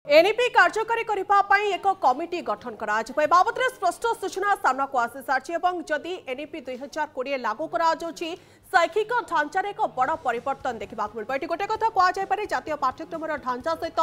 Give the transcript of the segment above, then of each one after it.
NEP कार्यकारी करने एक कमिटी गठन करा बाबद स्पष्ट सूचना सामना को आसी सारी जदि एनईपी 2020 लागू करा शैक्षिक ढांचार एक बड़ परिवर्तन देखा मिल ये गोटे कथा कहुपे जातीय पाठ्यक्रम ढांचा सहित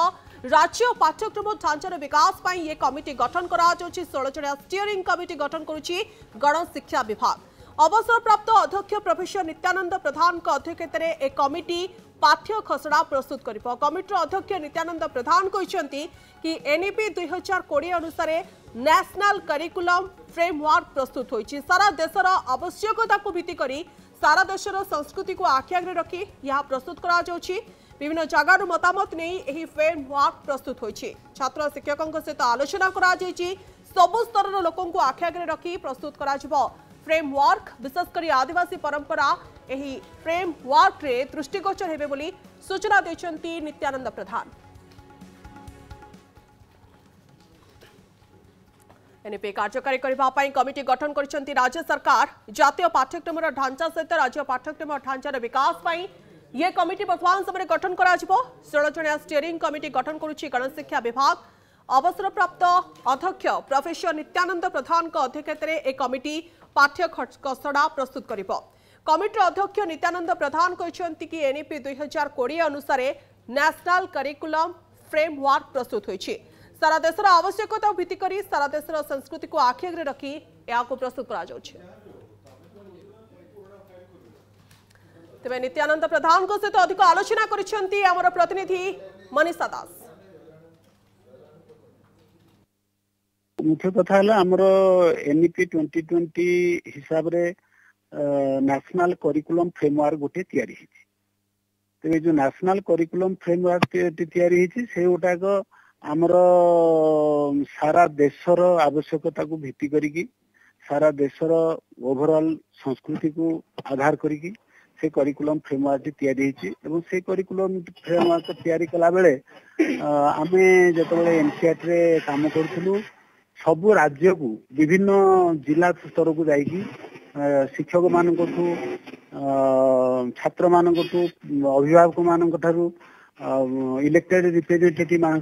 राज्य पाठ्यक्रम ढांचार विकास ये कमिटी गठन करा 16 जणिया स्टीयरिंग कमिटी गठन करुच्ची गणशिक्षा विभाग। अवसरप्राप्त अध्यक्ष प्रोफेसर नित्यानंद प्रधान अध्यक्षतार एक कमिटी पाठ्य खसड़ा प्रस्तुत कर कमिटर अध्यक्ष नित्यानंद प्रधान कहते कि एनईपी 2020 अनुसार नेशनल करिकुलम फ्रेमवर्क प्रस्तुत होइछि। सारा देशर आवश्यकता को भित्ति करी सारा देशर संस्कृति को आखि आगे रखी यह प्रस्तुत करा जाउछि। विभिन्न जगार मतामत नहीं यही फ्रेमवर्क प्रस्तुत होइछि। छात्र शिक्षकों सहित आलोचना करा जाइछि। सबु स्तर लोकों को आखि आगे रखी प्रस्तुत करा जिवो फ्रेमवर्क। विशेषकर आदिवासी परंपरा यही फ्रेमवर्क रे दृष्टिगोचर हेबे बोली सूचना देछंती नित्यानंद प्रधान। एनईपी कार्यकारी करने कमिटी गठन करछंती राज्य सरकार। जातीय पाठ्यक्रम ढांचा सहित राज्य पाठ्यक्रम ढांचार विकास पाई ये कमिटी वर्तमान समय गठन करा जिवो। 16 जणिया स्टीयरिंग कमिटी गठन करुच्ची गणशिक्षा विभाग। अवसरप्राप्त अध्यक्ष प्रोफेसर नित्यानंद प्रधान अध्यक्षतार एक कमिटी पाठ्य खसड़ा प्रस्तुत कर कमिटर अध्यक्ष नित्यानंद प्रधान कहते कि एनईपी 2020 अनुसार नेशनल करिकुलम फ्रेमवर्क प्रस्तुत होइछि। सारा देशर आवश्यकता भित्ति करी सारा देशर संस्कृति को आखि आगे रखी या प्रस्तुत करा जाउछि। तेबे नित्यानंद प्रधान को सहित अधिक आलोचना करिसेंती हमर प्रतिनिधि मनीषा दास। मुख्य कथा है आमर एनईपी 2020 हिसाब रे नेशनल करिकुलम फ्रेमवर्क गोटे तैयारी हिची। तेबे जो नेशनल करिकुलम फ्रेमवर्क तैयारी हिची से गोटाक आमर सारा देशर आवश्यकता को भित्ति करिकी सारा देशर ओवरऑल संस्कृति को आधार करिकी से करिकुलम फ्रेमवर्क तैयारी हिची। एवं से करिकुलम फ्रेमवर्क तैयारी कला बेले आमे जतबेले एनसीईआरटी रे काम करथुलु सबु राज्य को विभिन्न जिला स्तर को जाइकी शिक्षक मान छात्र मान अभिभावक मान इलेक्टेड रिप्रेजेंटेटिव मान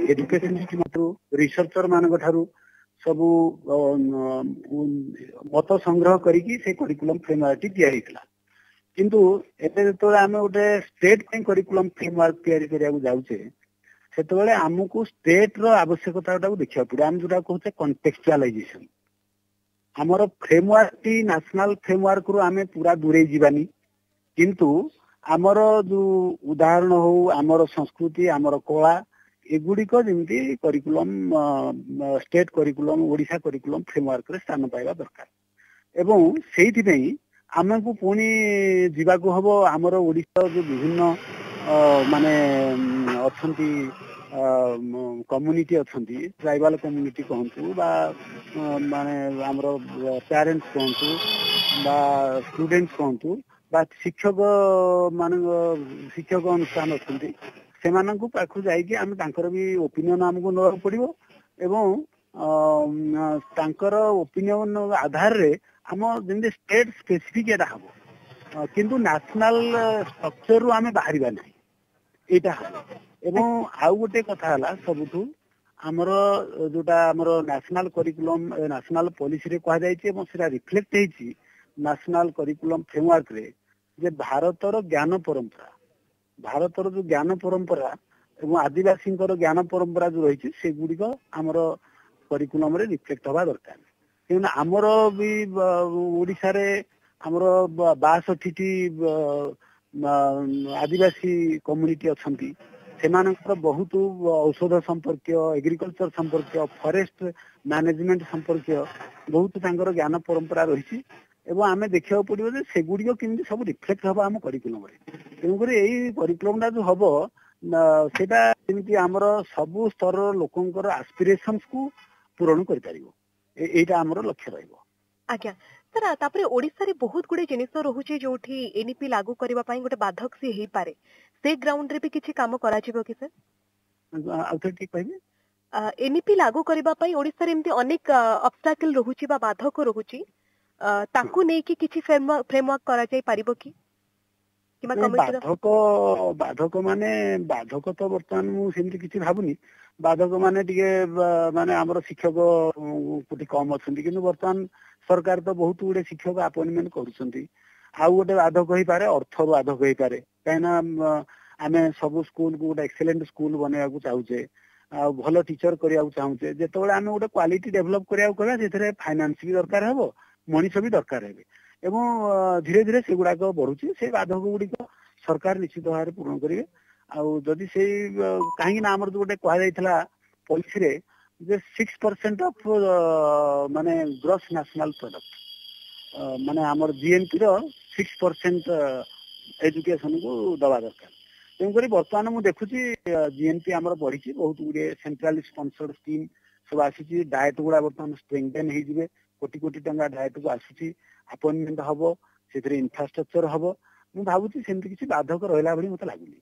एजुकेशन सिस्टम रिसर्चर मान सबु मत संग्रह करिकी से करिकुलम फ्रेमवर्क तैयारी थिला। किंतु एते तो आमे गोटे स्टेट पे करिकुलम फ्रेमवर्क तैयारी करिया जाउछे सेतबेले आमको स्टेट रो आवश्यकता देखा पड़े। आम जोटा कहते कॉन्टेक्चुअलाइजेशन आमर फ्रेमवर्क टी नेशनल फ्रेमवर्क रो आमे पूरा दूरे जीवानी किंतु आमर जो उदाहरण हो आमर संस्कृति आमर कला एगुड़िक जमी curriculum state curriculum Odisha curriculum framework रे स्थान पाइबा दरकार। एवं सेइथिपई आमको पुणी जीवाको हबो आमर ओडिशा जो विभिन्न माने अछंती कम्युनिटी अच्छी ट्राइबल कम्युनिटी कहतु बा माने आमर पेरेंट्स कहतु बा स्टूडेंट्स कहतु बा शिक्षक मान शिक्षक अनुष्ठान अच्छी से पाखु जाइए आम तांकर भी ओपिनियन आमको नवा पड़ो एवं तांकर ओपिनियन आधार रे आम जमी स्टेट स्पेसिफिक एटा हम किंतु नेशनल स्ट्रक्चर रु आम बाहर ना एटा हम। एवं आउ गोटे कथा है सबुठू आमर जोटा आमर नेशनल करिकुलम नेशनल पॉलिसी रे कहा जायछि एवं सेटा रिफ्लेक्ट हेछि नेशनल करिकुलम फ्रेमवर्क रे जे भारतर ज्ञान परंपरा भारतर जो ज्ञान परंपरा एवं आदिवासी ज्ञान परंपरा जो रही से गुड़िक आमर करिकुलम रे रिफ्लेक्ट हवा दरकार। क्योंकि आमर भी ओडिशा रे आमर 62 आदिवासी कम्युनिटी अच्छी सेमानकर बहुत औषध संपर्कीय एग्रीकल्चर संपर्कीय फॉरेस्ट मैनेजमेंट संपर्कीय बहुत तांकर ज्ञान परंपरा रही एवं आमे देखा पड़ो जे सेगुड़िक केमती सब रिफ्लेक्ट हबा आम करिकुलम रे। तेणुकर यही करिकुलम जो हम सेटा जेमती आमर सबु स्तर लोकंकर एस्पिरेशंस को पूरण कर पारिबो एटा आमर लक्ष्य रहइबो। आज्ञा सर तापरे ओडिसा रे बहुत गुडे जिनिस रहुचे जोठी एनईपी लागू करबा पई गोटे बाधक से हेई पारे से ग्राउंड रे भी किछि काम करा जिवो कि सर आउथे ठीक कहबे एनईपी लागू करबा पई ओडिसा रे एमती अनेक ऑब्स्टैकल रहुची बा बाधक रहुची ताकू नै कि किछि फ्रेमवर्क करा जाय पारिबो कि बाधक माने बाधक तो बर्तमान मुझे किसी भावुनी बाधक माने टिके माने हमर शिक्षक कोटी कम अछंती किंतु वर्तमान सरकार तो बहुत गुडे शिक्षक अपॉइंटमेंट करूछंती आ गोटे बाधक होई पारे अर्थ बाधक होई पारे काइना आमे सब स्कूल को गोटे एक्सीलेंट स्कूल बनेया को चाहूचे आ भलो टीचर करिया को चाहूचे जेतबेले आमे गोटे क्वालिटी डेवलप करिया को कहबा जेथरे फाइनेंस भी दरकार हेबो मनीष भी दरकार हेबे एवं धीरे धीरे से गुडा को बढ़ुची से बाधक गुडी को सरकार निश्चित भाव पूर्ण करिवे आउ जदि से कहीं ना हमर गोटे कहा जाइथला पॉलिसी रे जे 6% ऑफ माने ग्रॉस नेशनल प्रोडक्ट माने हमर जीएनपी रो 6% एजुकेशन को दवा दरकार तेणुकरी बर्तमान मुझे देखुची जीएनपी आमर बढ़ी बहुत गुड़े सेंट्रल स्पॉन्सर्ड स्कीम सब आसी डाएट गुड़ा बर्तमान स्ट्रेंथेन हो कोटी कोटी टंका डाएट को आसी अपॉइंटमेंट हम से इंफ्रास्ट्रक्चर हम मुझे भावुँ सेमती किसी बाधक रहा भाई मत लगुनि।